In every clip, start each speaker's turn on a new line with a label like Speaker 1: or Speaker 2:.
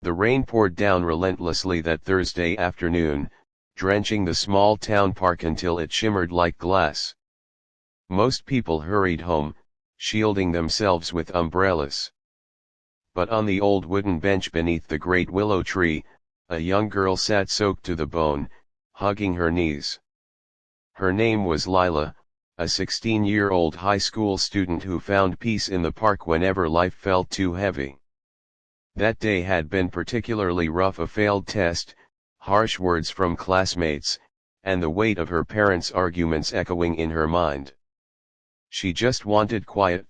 Speaker 1: The rain poured down relentlessly that Thursday afternoon, drenching the small town park until it shimmered like glass. Most people hurried home, shielding themselves with umbrellas. But on the old wooden bench beneath the great willow tree, a young girl sat soaked to the bone, hugging her knees. Her name was Lila, a 16-year-old high school student who found peace in the park whenever life felt too heavy. That day had been particularly rough: a failed test, harsh words from classmates, and the weight of her parents' arguments echoing in her mind. She just wanted quiet.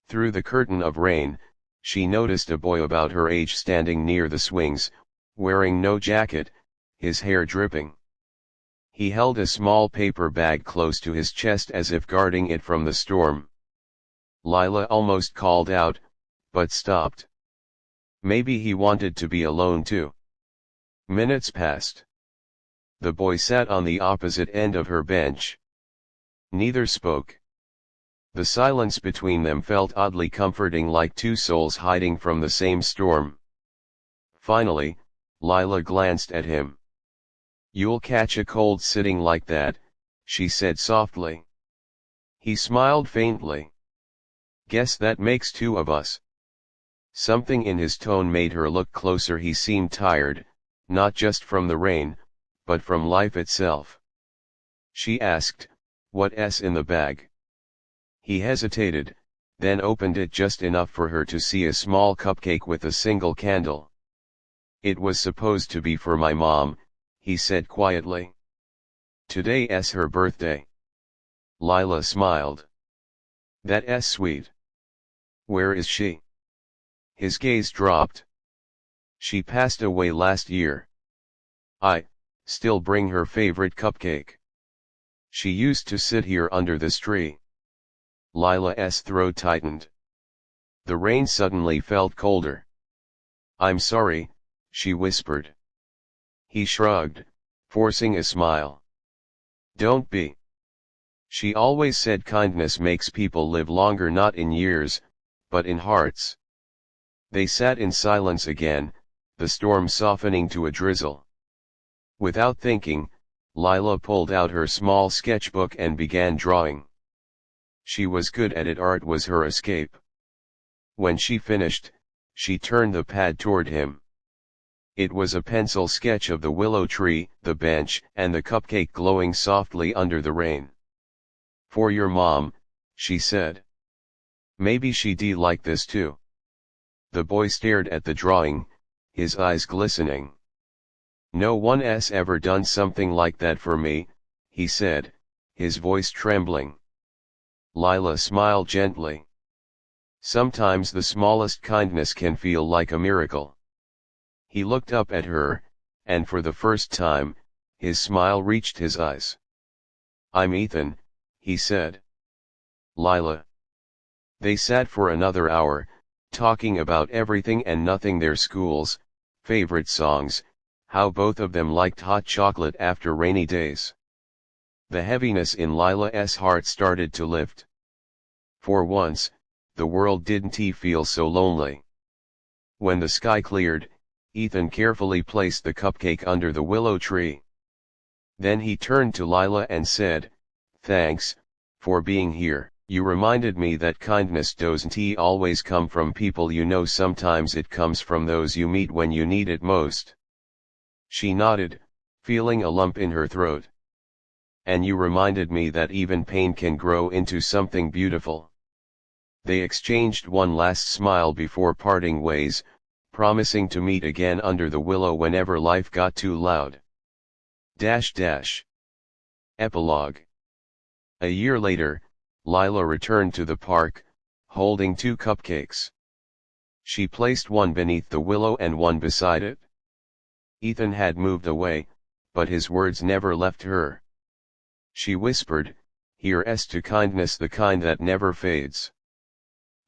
Speaker 1: Through the curtain of rain, she noticed a boy about her age standing near the swings, wearing no jacket, his hair dripping. He held a small paper bag close to his chest as if guarding it from the storm. Lila almost called out, but stopped. Maybe he wanted to be alone too. Minutes passed. The boy sat on the opposite end of her bench. Neither spoke. The silence between them felt oddly comforting, like two souls hiding from the same storm. Finally, Lila glanced at him. "You'll catch a cold sitting like that," she said softly. He smiled faintly. "Guess that makes two of us." Something in his tone made her look closer. He seemed tired, not just from the rain, but from life itself. She asked, "What's in the bag?" He hesitated, then opened it just enough for her to see a small cupcake with a single candle. "It was supposed to be for my mom," he said quietly. "Today's her birthday." Lila smiled. "That's sweet. Where is she?" His gaze dropped. "She passed away last year. I still bring her favorite cupcake. She used to sit here under this tree." Lila's throat tightened. The rain suddenly felt colder. "I'm sorry," she whispered. He shrugged, forcing a smile. "Don't be. She always said kindness makes people live longer, not in years, but in hearts." They sat in silence again, the storm softening to a drizzle. Without thinking, Lila pulled out her small sketchbook and began drawing. She was good at it. Art was her escape. When she finished, she turned the pad toward him. It was a pencil sketch of the willow tree, the bench, and the cupcake glowing softly under the rain. "For your mom," she said. "Maybe she'd like this too." The boy stared at the drawing, his eyes glistening. "No one's ever done something like that for me," he said, his voice trembling. Lila smiled gently. "Sometimes the smallest kindness can feel like a miracle." He looked up at her, and for the first time, his smile reached his eyes. "I'm Ethan," he said. "Lila." They sat for another hour, talking about everything and nothing: their schools, favorite songs, how both of them liked hot chocolate after rainy days. The heaviness in Lila's heart started to lift. For once, the world didn't feel so lonely. When the sky cleared, Ethan carefully placed the cupcake under the willow tree. Then he turned to Lila and said, "Thanks for being here. You reminded me that kindness doesn't always come from people you know. Sometimes it comes from those you meet when you need it most." She nodded, feeling a lump in her throat. "And you reminded me that even pain can grow into something beautiful." They exchanged one last smile before parting ways, promising to meet again under the willow whenever life got too loud. Epilogue. A year later, Lila returned to the park, holding two cupcakes. She placed one beneath the willow and one beside it. Ethan had moved away, but his words never left her. She whispered, "Here's to kindness, the kind that never fades."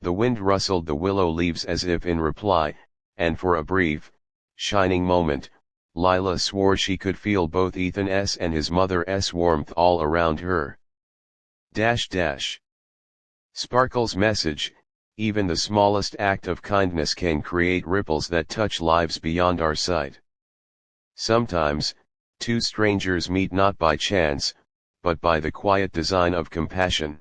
Speaker 1: The wind rustled the willow leaves as if in reply, and for a brief, shining moment, Lila swore she could feel both Ethan's and his mother's warmth all around her. Sparkle's message, Even the smallest act of kindness can create ripples that touch lives beyond our sight. Sometimes, two strangers meet not by chance, but by the quiet design of compassion.